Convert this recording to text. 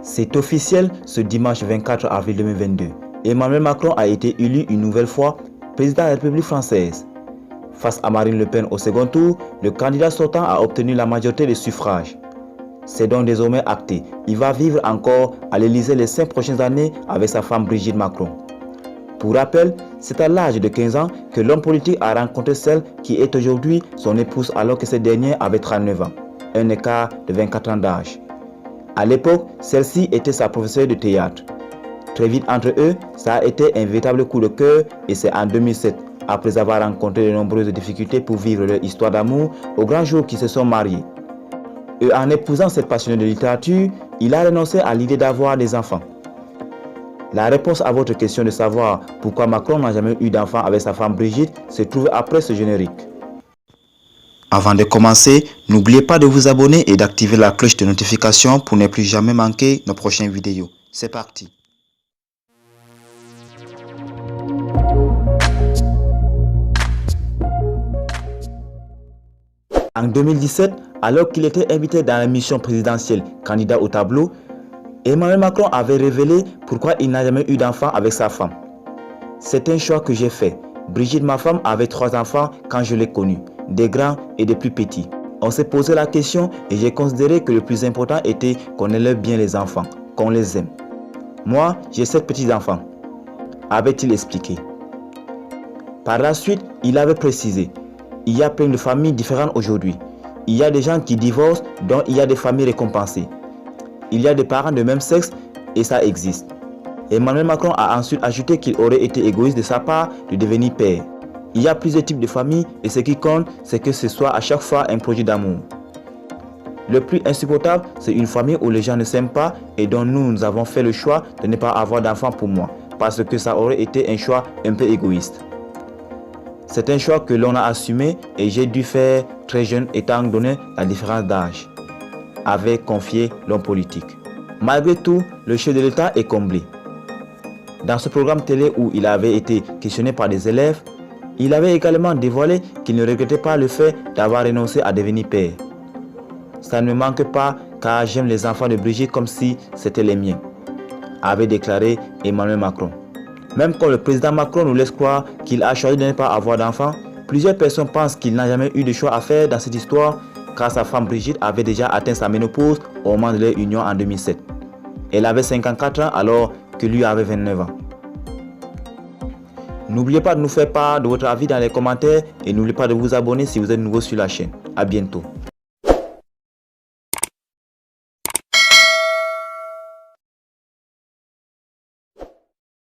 C'est officiel ce dimanche 24 avril 2022. Emmanuel Macron a été élu une nouvelle fois président de la République française. Face à Marine Le Pen au second tour, le candidat sortant a obtenu la majorité des suffrages. C'est donc désormais acté. Il va vivre encore à l'Élysée les 5 prochaines années avec sa femme Brigitte Macron. Pour rappel, c'est à l'âge de 15 ans que l'homme politique a rencontré celle qui est aujourd'hui son épouse alors que cette dernière avait 39 ans, un écart de 24 ans d'âge. À l'époque, celle-ci était sa professeure de théâtre. Très vite entre eux, ça a été un véritable coup de cœur et c'est en 2007, après avoir rencontré de nombreuses difficultés pour vivre leur histoire d'amour, au grand jour qu'ils se sont mariés. Et en épousant cette passionnée de littérature, il a renoncé à l'idée d'avoir des enfants. La réponse à votre question de savoir pourquoi Macron n'a jamais eu d'enfant avec sa femme Brigitte se trouve après ce générique. Avant de commencer, n'oubliez pas de vous abonner et d'activer la cloche de notification pour ne plus jamais manquer nos prochaines vidéos. C'est parti. En 2017, alors qu'il était invité dans la mission présidentielle candidat au tableau, Emmanuel Macron avait révélé pourquoi il n'a jamais eu d'enfant avec sa femme. C'est un choix que j'ai fait. Brigitte, ma femme, avait 3 enfants quand je l'ai connue, des grands et des plus petits. On s'est posé la question et j'ai considéré que le plus important était qu'on élève bien les enfants, qu'on les aime. Moi, j'ai 7 petits-enfants, avait-il expliqué. Par la suite, il avait précisé, il y a plein de familles différentes aujourd'hui. Il y a des gens qui divorcent, dont il y a des familles récompensées. Il y a des parents de même sexe et ça existe. Emmanuel Macron a ensuite ajouté qu'il aurait été égoïste de sa part de devenir père. Il y a plusieurs types de familles et ce qui compte, c'est que ce soit à chaque fois un projet d'amour. Le plus insupportable, c'est une famille où les gens ne s'aiment pas et dont nous avons fait le choix de ne pas avoir d'enfants pour moi, parce que ça aurait été un choix un peu égoïste. C'est un choix que l'on a assumé et j'ai dû faire très jeune étant donné la différence d'âge, avait confié l'homme politique. Malgré tout, le chef de l'État est comblé. Dans ce programme télé où il avait été questionné par des élèves, il avait également dévoilé qu'il ne regrettait pas le fait d'avoir renoncé à devenir père. Ça ne me manque pas car j'aime les enfants de Brigitte comme si c'était les miens, avait déclaré Emmanuel Macron. Même quand le président Macron nous laisse croire qu'il a choisi de ne pas avoir d'enfants, plusieurs personnes pensent qu'il n'a jamais eu de choix à faire dans cette histoire car sa femme Brigitte avait déjà atteint sa ménopause au moment de leur union en 2007. Elle avait 54 ans alors que lui avait 29 ans. N'oubliez pas de nous faire part de votre avis dans les commentaires et n'oubliez pas de vous abonner si vous êtes nouveau sur la chaîne. A bientôt.